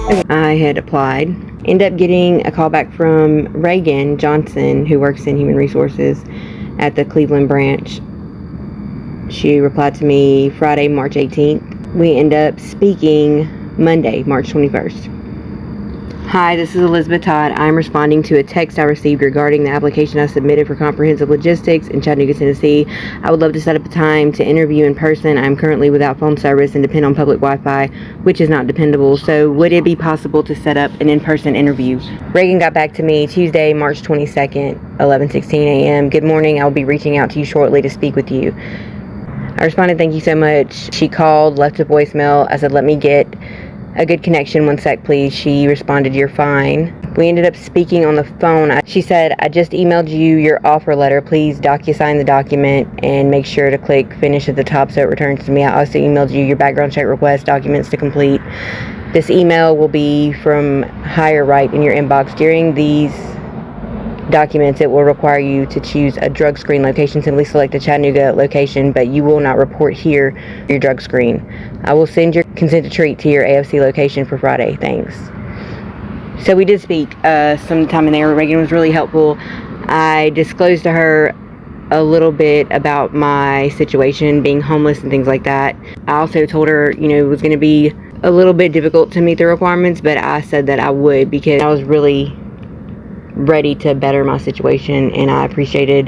I had applied. Ended up getting a call back from Reagan Johnson, who works in Human Resources at the Cleveland branch. She replied to me Friday, March 18th. We end up speaking Monday, March 21st. Hi, this is Elizabeth Todd. I'm responding to a text I received regarding the application I submitted for comprehensive logistics in Chattanooga, Tennessee. I would love to set up a time to interview in person. I'm currently without phone service and depend on public Wi-Fi, which is not dependable. So would it be possible to set up an in-person interview? Reagan got back to me Tuesday, March 22nd, 11:16 a.m. Good morning. I'll be reaching out to you shortly to speak with you. I responded, thank you so much. She called, left a voicemail. I said, let me get a good connection, 1 sec please. She responded, you're fine. We ended up speaking on the phone. She said, I just emailed you your offer letter. Please DocuSign the document and make sure to click finish at the top so it returns to me. I also emailed you your background check request documents to complete. This email will be from higher right in your inbox. During these documents, it will require you to choose a drug screen location. Simply select the Chattanooga location, but you will not report here for your drug screen. I will send your consent to treat to your AFC location for Friday. Thanks. So we did speak sometime in there. Reagan was really helpful. I disclosed to her a little bit about my situation, being homeless and things like that. I also told her, it was going to be a little bit difficult to meet the requirements, but I said that I would because I was really ready to better my situation, and I appreciated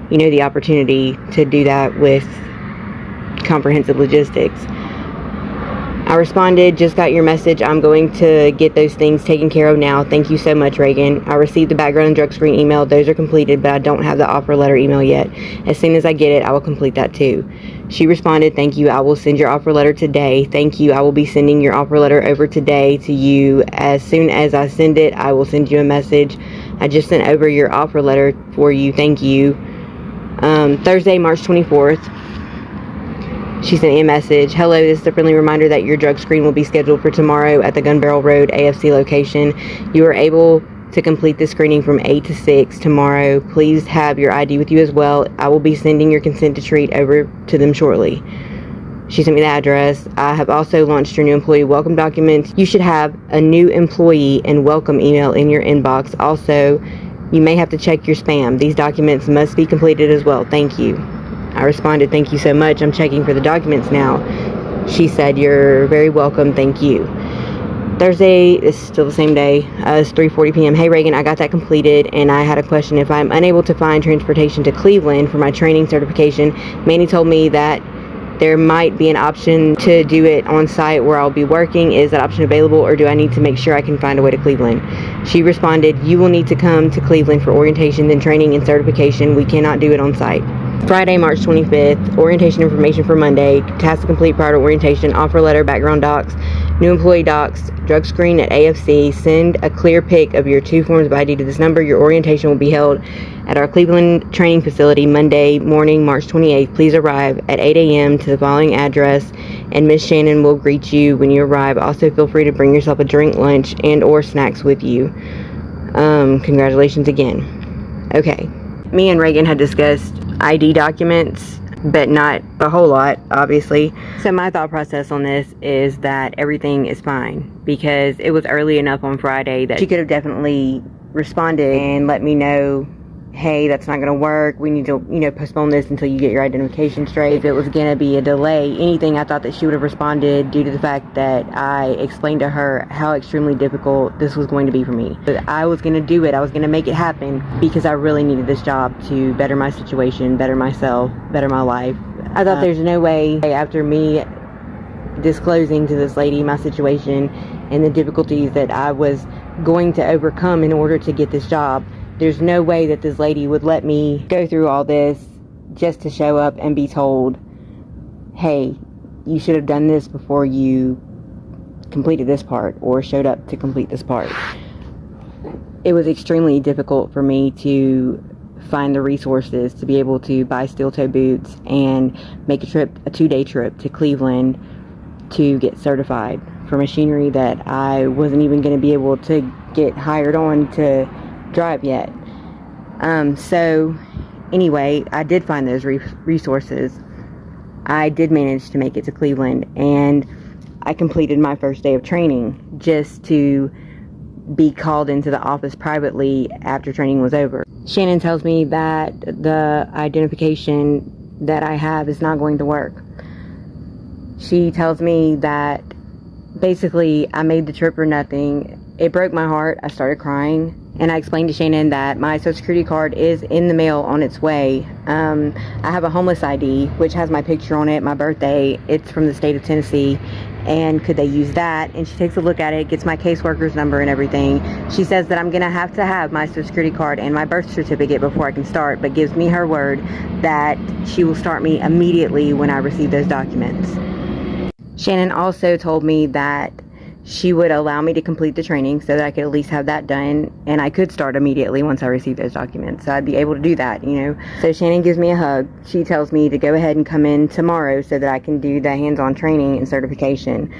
the opportunity to do that with comprehensive logistics. I responded, just got your message. I'm going to get those things taken care of now. Thank you so much, Reagan. I received the background and drug screen email. Those are completed, but I don't have the offer letter email yet. As soon as I get it, I will complete that too. She responded, thank you. I will send your offer letter today. Thank you. I will be sending your offer letter over today to you. As soon as I send it, I will send you a message. I just sent over your offer letter for you. Thank you. Thursday, March 24th. She sent me a message. Hello, this is a friendly reminder that your drug screen will be scheduled for tomorrow at the Gun Barrel Road AFC location. You are able to complete the screening from 8 to 6 tomorrow. Please have your ID with you as well. I will be sending your consent to treat over to them shortly. She sent me the address. I have also launched your new employee welcome documents. You should have a new employee and welcome email in your inbox. Also, you may have to check your spam. These documents must be completed as well. Thank you. I responded, thank you so much. I'm checking for the documents now. She said, you're very welcome. Thank you. Thursday, it's still the same day. It's 3:40 p.m. Hey, Reagan, I got that completed, and I had a question. If I'm unable to find transportation to Cleveland for my training certification, Manny told me that there might be an option to do it on site where I'll be working. Is that option available, or do I need to make sure I can find a way to Cleveland? She responded, you will need to come to Cleveland for orientation, then training and certification. We cannot do it on site. Friday, March 25th, orientation information for Monday, task to complete prior to orientation, offer letter, background docs, new employee docs, drug screen at AFC. Send a clear pic of your 2 forms of ID to this number. Your orientation will be held at our Cleveland training facility Monday morning, March 28th. Please arrive at 8 a.m. to the following address, and Miss Shannon will greet you when you arrive. Also, feel free to bring yourself a drink, lunch, and or snacks with you. Congratulations again. Okay. Me and Reagan had discussed ID documents, but not a whole lot, obviously. So my thought process on this is that everything is fine, because it was early enough on Friday that she could have definitely responded and let me know, hey, that's not going to work. We need to, postpone this until you get your identification straight. If it was going to be a delay, anything, I thought that she would have responded due to the fact that I explained to her how extremely difficult this was going to be for me. But I was going to do it. I was going to make it happen because I really needed this job to better my situation, better myself, better my life. I thought there's no way, after me disclosing to this lady my situation and the difficulties that I was going to overcome in order to get this job, there's no way that this lady would let me go through all this just to show up and be told, hey, you should have done this before you completed this part or showed up to complete this part. It was extremely difficult for me to find the resources to be able to buy steel-toe boots and make a 2-day trip to Cleveland to get certified for machinery that I wasn't even going to be able to get hired on to drive yet. So anyway, I did find those resources. I did manage to make it to Cleveland, and I completed my first day of training just to be called into the office privately after training was over. Shannon tells me that the identification that I have is not going to work. She tells me that basically I made the trip for nothing. It broke my heart. I started crying, and I explained to Shannon that my social security card is in the mail on its way. I have a homeless ID which has my picture on it, my birthday. It's from the state of Tennessee, and could they use that? And she takes a look at it, gets my caseworker's number and everything. She says that I'm gonna have to have my social security card and my birth certificate before I can start, but gives me her word that she will start me immediately when I receive those documents. Shannon also told me that she would allow me to complete the training so that I could at least have that done, and I could start immediately once I received those documents. So I'd be able to do that, you know. So Shannon gives me a hug. She tells me to go ahead and come in tomorrow so that I can do the hands-on training and certification,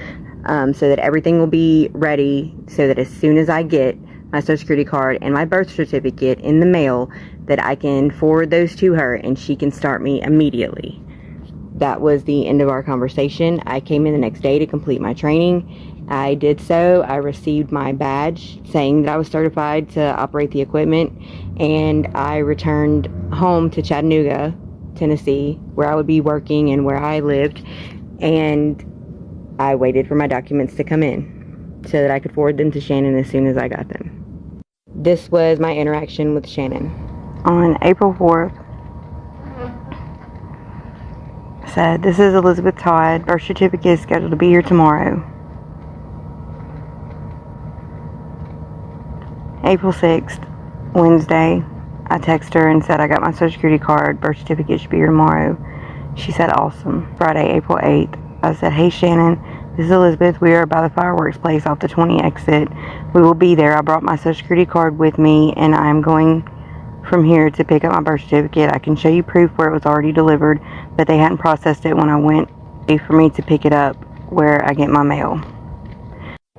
so that everything will be ready, so that as soon as I get my social security card and my birth certificate in the mail, that I can forward those to her and she can start me immediately. That was the end of our conversation. I came in the next day to complete my training. I did so. I received my badge saying that I was certified to operate the equipment, and I returned home to Chattanooga, Tennessee, where I would be working and where I lived, and I waited for my documents to come in so that I could forward them to Shannon as soon as I got them. This was my interaction with Shannon. On April 4th, said, "This is Elizabeth Todd. Birth certificate is scheduled to be here tomorrow." April 6th, Wednesday, I texted her and said, "I got my social security card. Birth certificate should be here tomorrow." She said, "Awesome." Friday, April 8th, I said, "Hey Shannon, this is Elizabeth. We are by the fireworks place off the 20 exit. We will be there. I brought my social security card with me, and I'm going from here to pick up my birth certificate. I can show you proof where it was already delivered, but they hadn't processed it when I went for me to pick it up where I get my mail."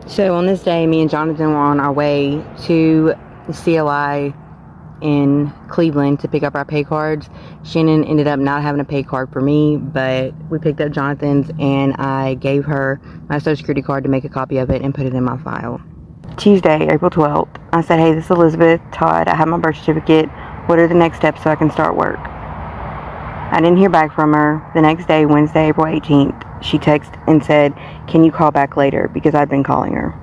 So on this day, me and Jonathan were on our way to the CLI in Cleveland to pick up our pay cards. Shannon ended up not having a pay card for me, but we picked up Jonathan's, and I gave her my social security card to make a copy of it and put it in my file. Tuesday, April 12th, I said, "Hey, this is Elizabeth Todd. I have my birth certificate. What are the next steps so I can start work?" I didn't hear back from her. The next day, Wednesday, April 18th, she texted and said, "Can you call back later?" because I'd been calling her.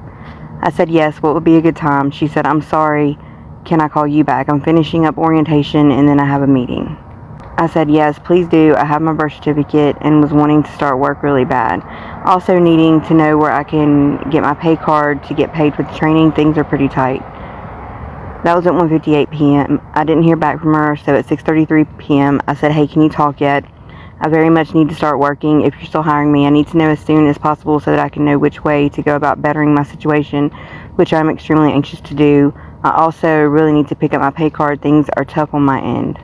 I said, "Yes, what would be a good time?" She said, "I'm sorry, can I call you back? I'm finishing up orientation and then I have a meeting." I said, "Yes, please do. I have my birth certificate and was wanting to start work really bad. Also needing to know where I can get my pay card to get paid for the training. Things are pretty tight." That was at 1:58 p.m. I didn't hear back from her, so at 6:33 p.m. I said, "Hey, can you talk yet? I very much need to start working. If you're still hiring me, I need to know as soon as possible so that I can know which way to go about bettering my situation, which I'm extremely anxious to do. I also really need to pick up my pay card. Things are tough on my end."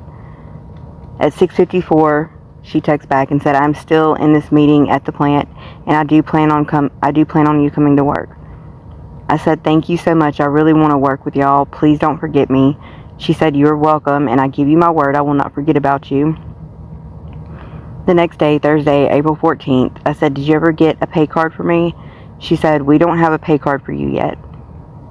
At 6:54, she texts back and said, "I'm still in this meeting at the plant, and I do plan on you coming to work." I said, "Thank you so much. I really want to work with y'all. Please don't forget me." She said, "You're welcome, and I give you my word I will not forget about you." The next day, Thursday, April 14th, I said, "Did you ever get a pay card for me?" She said, "We don't have a pay card for you yet."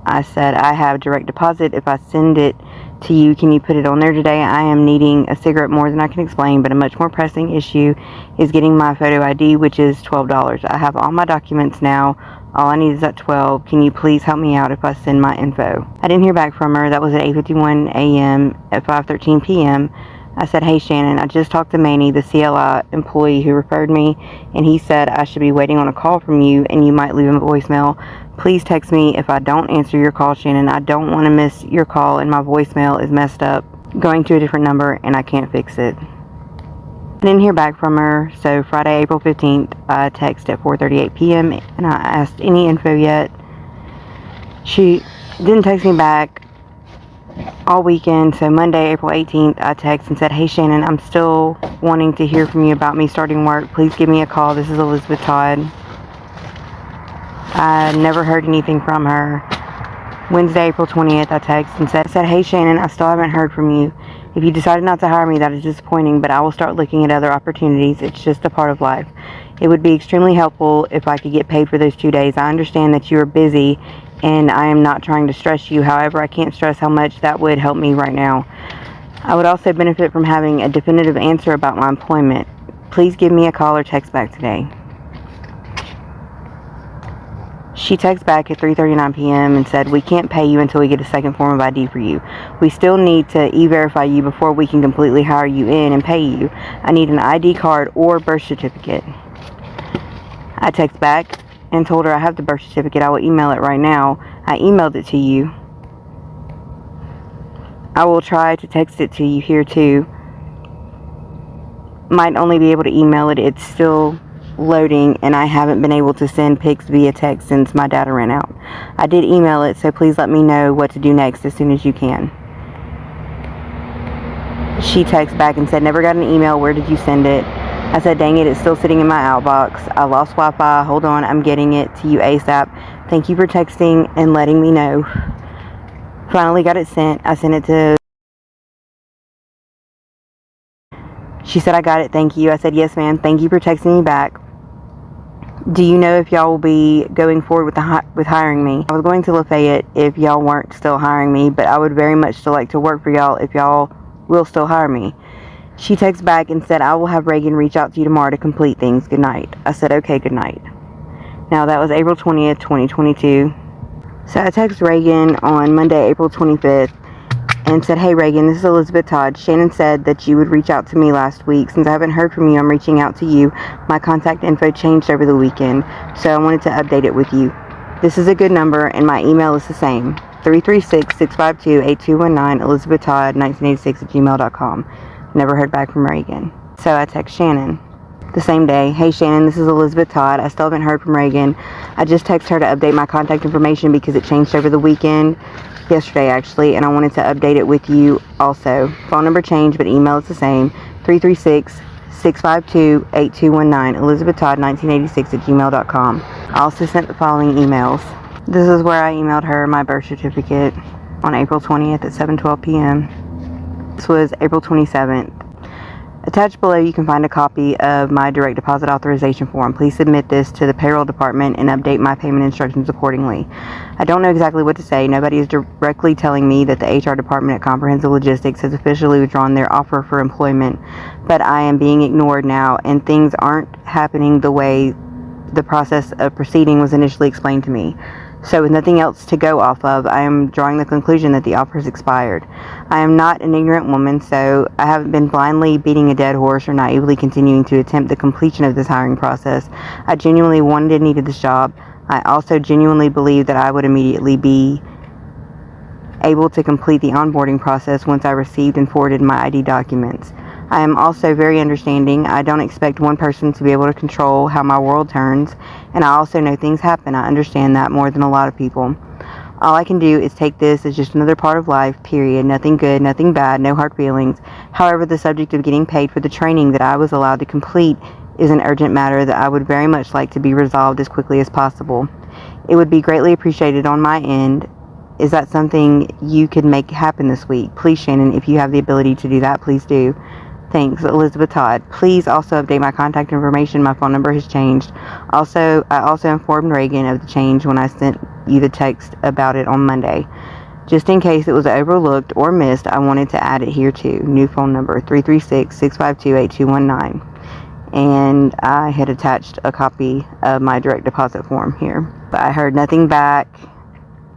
I said, "I have direct deposit. If I send it to you, can you put it on there today? I am needing a cigarette more than I can explain, but a much more pressing issue is getting my photo ID, which is $12. I have all my documents now. All I need is that 12. Can you please help me out if I send my info?" I didn't hear back from her. That was at 8:51 a.m. At 5:13 p.m., I said, "Hey Shannon, I just talked to Manny, the CLI employee who referred me, and he said I should be waiting on a call from you and you might leave him a voicemail. Please text me if I don't answer your call, Shannon. I don't want to miss your call and my voicemail is messed up, going to a different number, and I can't fix it." I didn't hear back from her, so Friday, April 15th, I texted at 4:38 p.m. and I asked any info yet. She didn't text me back all weekend, so Monday, April 18th, I texted and said, "Hey Shannon, I'm still wanting to hear from you about me starting work. Please give me a call. This is Elizabeth Todd." I never heard anything from her. Wednesday, April 20th, I texted and said, "Hey Shannon, I still haven't heard from you. If you decided not to hire me, that is disappointing, but I will start looking at other opportunities. It's just a part of life. It would be extremely helpful if I could get paid for those 2 days. I understand that you are busy, and I am not trying to stress you. However, I can't stress how much that would help me right now. I would also benefit from having a definitive answer about my employment. Please give me a call or text back today. She texted back at 3:39 p.m. and said, we can't pay you until we get a second form of ID for you. We still need to e-verify you before we can completely hire you in and pay you. I need an ID card or birth certificate. I texted back and told her I have the birth certificate. I will email it right now. I emailed it to you. I will try to text it to you here too. Might only be able to email it. It's still loading, and I haven't been able to send pics via text since my data ran out. I did email it, so please let me know what to do next as soon as you can. She texted back and said, never got an email. Where did you send it? I said, dang it, it's still sitting in my outbox. I lost Wi-Fi. Hold on, I'm getting it to you ASAP. Thank you for texting and letting me know. Finally got it sent. I sent it to... She said, I got it, thank you. I said, yes, ma'am. Thank you for texting me back. Do you know if y'all will be going forward with hiring me? I was going to Lafayette if y'all weren't still hiring me, but I would very much still like to work for y'all if y'all will still hire me. She texted back and said, I will have Reagan reach out to you tomorrow to complete things. Good night. I said, okay, good night. Now, that was April 20th, 2022. So I texted Reagan on Monday, April 25th, and said, hey Reagan, this is Elizabeth Todd. Shannon said that you would reach out to me last week. Since I haven't heard from you, I'm reaching out to you. My contact info changed over the weekend, so I wanted to update it with you. This is a good number, and my email is the same. 336-652-8219, Elizabeth Todd, 1986 @gmail.com. Never heard back from Reagan. So I text Shannon the same day. Hey Shannon, this is Elizabeth Todd. I still haven't heard from Reagan. I just texted her to update my contact information because it changed over the weekend. Yesterday actually, and I wanted to update it with you also. Phone number changed, but email is the same. 336-652-8219, Elizabeth Todd, 1986 @gmail.com. I also sent the following emails. This is where I emailed her my birth certificate on April 20th at 7:12 p.m. This was April 27th. Attached below, you can find a copy of my direct deposit authorization form. Please submit this to the payroll department and update my payment instructions accordingly. I don't know exactly what to say. Nobody is directly telling me that the HR department at Comprehensive Logistics has officially withdrawn their offer for employment, but I am being ignored now, and things aren't happening the way the process of proceeding was initially explained to me. So with nothing else to go off of, I am drawing the conclusion that the offer has expired. I am not an ignorant woman, so I haven't been blindly beating a dead horse or naively continuing to attempt the completion of this hiring process. I genuinely wanted and needed this job. I also genuinely believed that I would immediately be able to complete the onboarding process once I received and forwarded my ID documents. I am also very understanding. I don't expect one person to be able to control how my world turns, and I also know things happen. I understand that more than a lot of people. All I can do is take this as just another part of life, period. Nothing good, nothing bad, no hard feelings. However, the subject of getting paid for the training that I was allowed to complete is an urgent matter that I would very much like to be resolved as quickly as possible. It would be greatly appreciated on my end. Is that something you could make happen this week? Please, Shannon, if you have the ability to do that, please do. Thanks, Elizabeth Todd. Please also update my contact information. My phone number has changed. I also informed Reagan of the change when I sent you the text about it on Monday. Just in case it was overlooked or missed, I wanted to add it here too. New phone number, 336-652-8219. And I had attached a copy of my direct deposit form here. But I heard nothing back.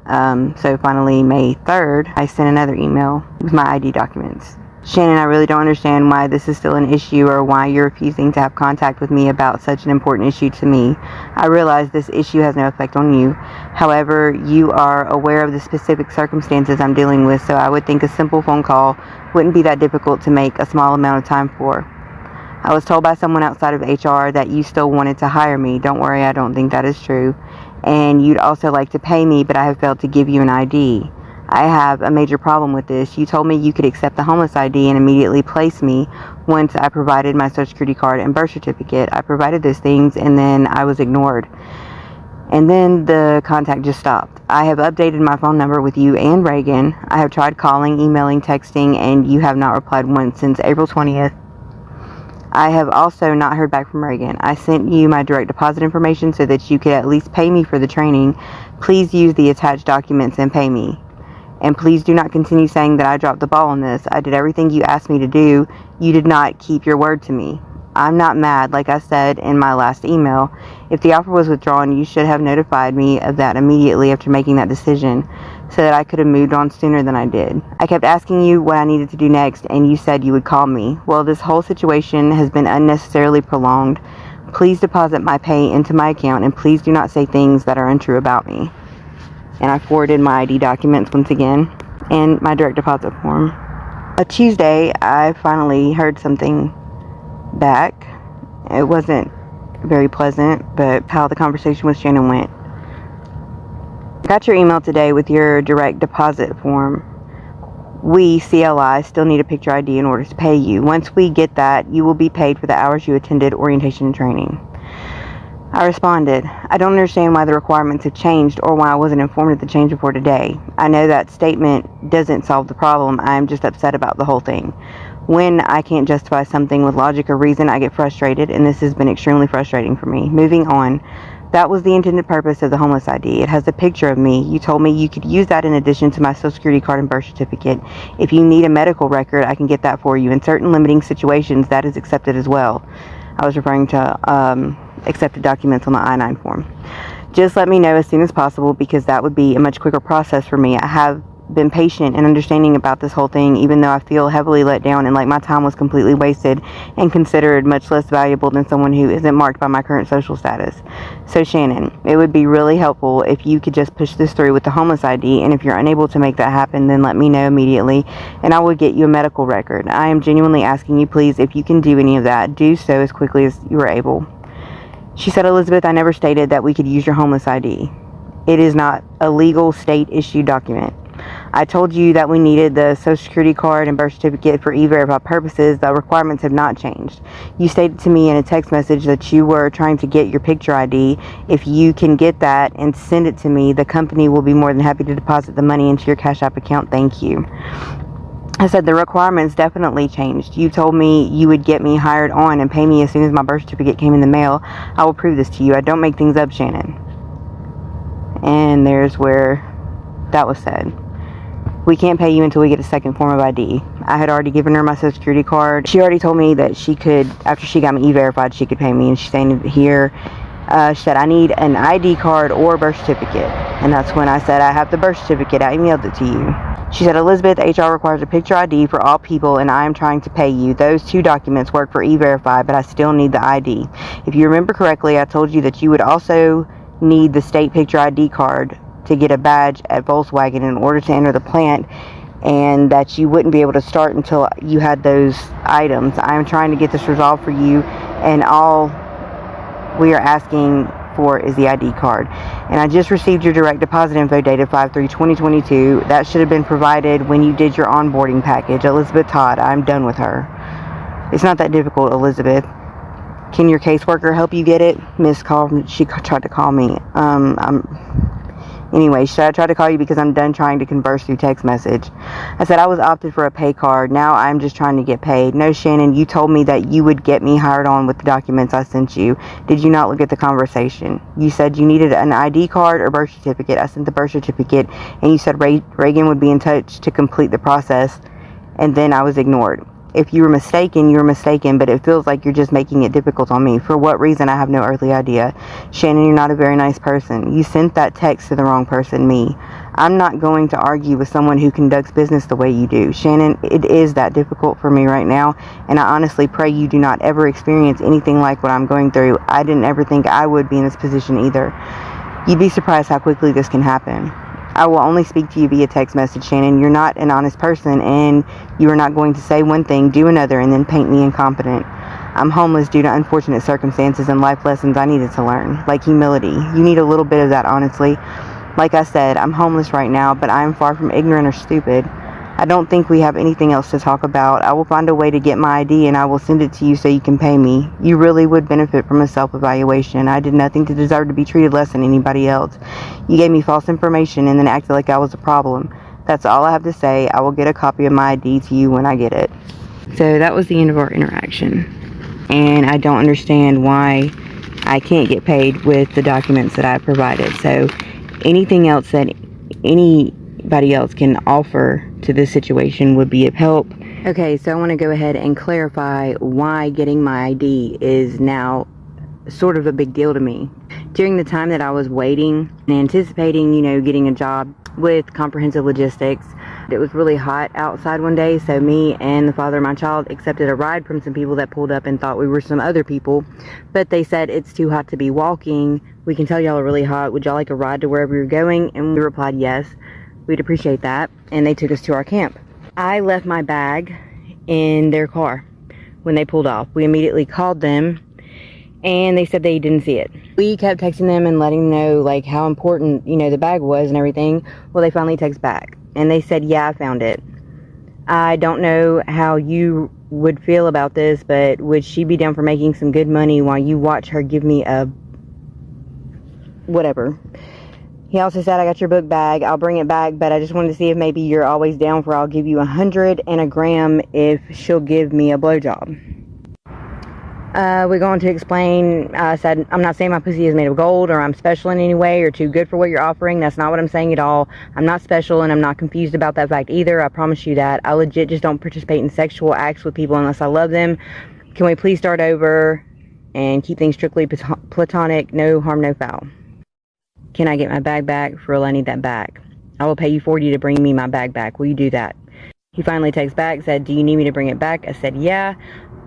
So finally, May 3rd, I sent another email with my ID documents. Shannon, I really don't understand why this is still an issue or why you're refusing to have contact with me about such an important issue to me. I realize this issue has no effect on you. However, you are aware of the specific circumstances I'm dealing with, so I would think a simple phone call wouldn't be that difficult to make a small amount of time for. I was told by someone outside of HR that you still wanted to hire me. Don't worry, I don't think that is true. And you'd also like to pay me, but I have failed to give you an ID. I have a major problem with this. You told me you could accept the homeless ID and immediately place me once I provided my social security card and birth certificate. I provided those things and then I was ignored. And then the contact just stopped. I have updated my phone number with you and Reagan. I have tried calling, emailing, texting, and you have not replied once since April 20th. I have also not heard back from Reagan. I sent you my direct deposit information so that you could at least pay me for the training. Please use the attached documents and pay me. And please do not continue saying that I dropped the ball on this. I did everything you asked me to do. You did not keep your word to me. I'm not mad, like I said in my last email. If the offer was withdrawn, you should have notified me of that immediately after making that decision so that I could have moved on sooner than I did. I kept asking you what I needed to do next, and you said you would call me. Well, this whole situation has been unnecessarily prolonged. Please deposit my pay into my account, and please do not say things that are untrue about me. And I forwarded my ID documents once again and my direct deposit form. A Tuesday, I finally heard something back. It wasn't very pleasant, but how the conversation with Shannon went. I got your email today with your direct deposit form. We, CLI, still need a picture ID in order to pay you. Once we get that, you will be paid for the hours you attended orientation and training. I responded, I don't understand why the requirements have changed or why I wasn't informed of the change before today. I know that statement doesn't solve the problem. I am just upset about the whole thing. When I can't justify something with logic or reason, I get frustrated, and this has been extremely frustrating for me. Moving on. That was the intended purpose of the homeless ID. It has a picture of me. You told me you could use that in addition to my social security card and birth certificate. If you need a medical record, I can get that for you. In certain limiting situations, that is accepted as well. I was referring to accepted documents on the I-9 form. Just let me know as soon as possible because that would be a much quicker process for me. I have been patient and understanding about this whole thing, even though I feel heavily let down and like my time was completely wasted and considered much less valuable than someone who isn't marked by my current social status. So Shannon, it would be really helpful if you could just push this through with the homeless ID, and if you're unable to make that happen, then let me know immediately and I will get you a medical record. I am genuinely asking you, please, if you can do any of that, do so as quickly as you are able. She said, Elizabeth, I never stated that we could use your homeless ID. It is not a legal state-issued document. I told you that we needed the social security card and birth certificate for e-verify purposes. The requirements have not changed. You stated to me in a text message that you were trying to get your picture ID. If you can get that and send it to me, the company will be more than happy to deposit the money into your Cash App account. Thank you. I said the requirements definitely changed. You told me you would get me hired on and pay me as soon as my birth certificate came in the mail. I will prove this to you. I don't make things up, Shannon. And there's where that was said. We can't pay you until we get a second form of ID. I had already given her my social security card. She already told me that she could, after she got me e-verified, she could pay me. And she's saying here, she said, I need an ID card or birth certificate. And that's when I said, I have the birth certificate. I emailed it to you. She said, Elizabeth, HR requires a picture ID for all people, and I am trying to pay you. Those two documents work for e-verify, but I still need the ID. If you remember correctly, I told you that you would also need the state picture ID card to get a badge at Volkswagen in order to enter the plant, and that you wouldn't be able to start until you had those items. I am trying to get this resolved for you, and all we are asking for is the ID card. And I just received your direct deposit info dated 5/3/2022. That should have been provided when you did your onboarding package. Elizabeth Todd, I'm done with her. It's not that difficult, Elizabeth. Can your caseworker help you get it? Miss called. She tried to call me. Anyway, I tried to call you because I'm done trying to converse through text message. I said I was opted for a pay card. Now I'm just trying to get paid. No, Shannon, you told me that you would get me hired on with the documents I sent you. Did you not look at the conversation? You said you needed an ID card or birth certificate. I sent the birth certificate, and you said Reagan would be in touch to complete the process, and then I was ignored. If you were mistaken, you were mistaken, but it feels like you're just making it difficult on me. For what reason, I have no earthly idea. Shannon, you're not a very nice person. You sent that text to the wrong person, me. I'm not going to argue with someone who conducts business the way you do. Shannon, it is that difficult for me right now, and I honestly pray you do not ever experience anything like what I'm going through. I didn't ever think I would be in this position either. You'd be surprised how quickly this can happen. I will only speak to you via text message, Shannon. You're not an honest person, and you are not going to say one thing, do another, and then paint me incompetent. I'm homeless due to unfortunate circumstances and life lessons I needed to learn, like humility. You need a little bit of that, honestly. Like I said, I'm homeless right now, but I am far from ignorant or stupid. I don't think we have anything else to talk about. I will find a way to get my ID and I will send it to you so you can pay me. You really would benefit from a self-evaluation. I did nothing to deserve to be treated less than anybody else. You gave me false information and then acted like I was a problem. That's all I have to say. I will get a copy of my ID to you when I get it. So that was the end of our interaction. And I don't understand why I can't get paid with the documents that I provided. So anything else that anybody else can offer to this situation would be of help. Okay, so I want to go ahead and clarify why getting my ID is now sort of a big deal to me. During the time that I was waiting and anticipating, getting a job with Comprehensive Logistics, it was really hot outside one day, so me and the father of my child accepted a ride from some people that pulled up and thought we were some other people, but they said it's too hot to be walking. We can tell y'all are really hot. Would y'all like a ride to wherever you're going? And we replied yes. We'd appreciate that. And they took us to our camp. I left my bag in their car when they pulled off. We immediately called them and they said they didn't see it. We kept texting them and letting them know how important, the bag was and everything. Well, they finally text back and they said, yeah, I found it. I don't know how you would feel about this, but would she be down for making some good money while you watch her give me a whatever? He also said, I got your book bag. I'll bring it back, but I just wanted to see if maybe you're always down for I'll give you 100 and a gram if she'll give me a blowjob. We're going to explain. I said, I'm not saying my pussy is made of gold or I'm special in any way or too good for what you're offering. That's not what I'm saying at all. I'm not special and I'm not confused about that fact either. I promise you that. I legit just don't participate in sexual acts with people unless I love them. Can we please start over and keep things strictly platonic? No harm, no foul. Can I get my bag back? For real, I need that back. I will pay you $40 to bring me my bag back. Will you do that? He finally texts back, said, do you need me to bring it back? I said, yeah.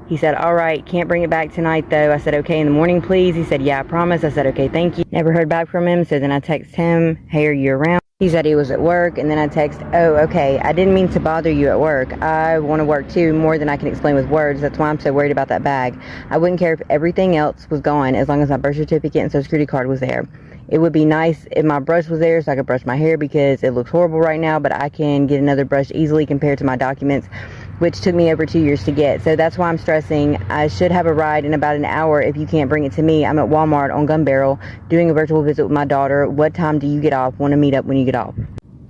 He said, all right, can't bring it back tonight though. I said, okay, in the morning, please. He said, yeah, I promise. I said, okay, thank you. Never heard back from him. So then I text him, hey, are you around? He said he was at work. And then I text, oh, okay, I didn't mean to bother you at work. I want to work too, more than I can explain with words. That's why I'm so worried about that bag. I wouldn't care if everything else was gone as long as my birth certificate and social security card was there. It would be nice if my brush was there so I could brush my hair because it looks horrible right now, but I can get another brush easily compared to my documents, which took me over 2 years to get. So that's why I'm stressing. I should have a ride in about an hour if you can't bring it to me. I'm at Walmart on Gun Barrel doing a virtual visit with my daughter. What time do you get off? Want to meet up when you get off?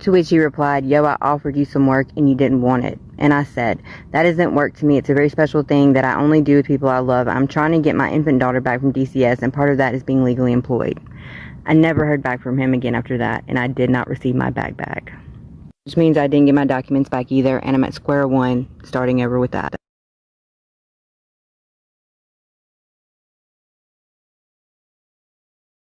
To which he replied, yo, I offered you some work and you didn't want it. And I said, that isn't work to me. It's a very special thing that I only do with people I love. I'm trying to get my infant daughter back from DCS, and part of that is being legally employed. I never heard back from him again after that, and I did not receive my bag back. Which means I didn't get my documents back either, and I'm at square one starting over with that.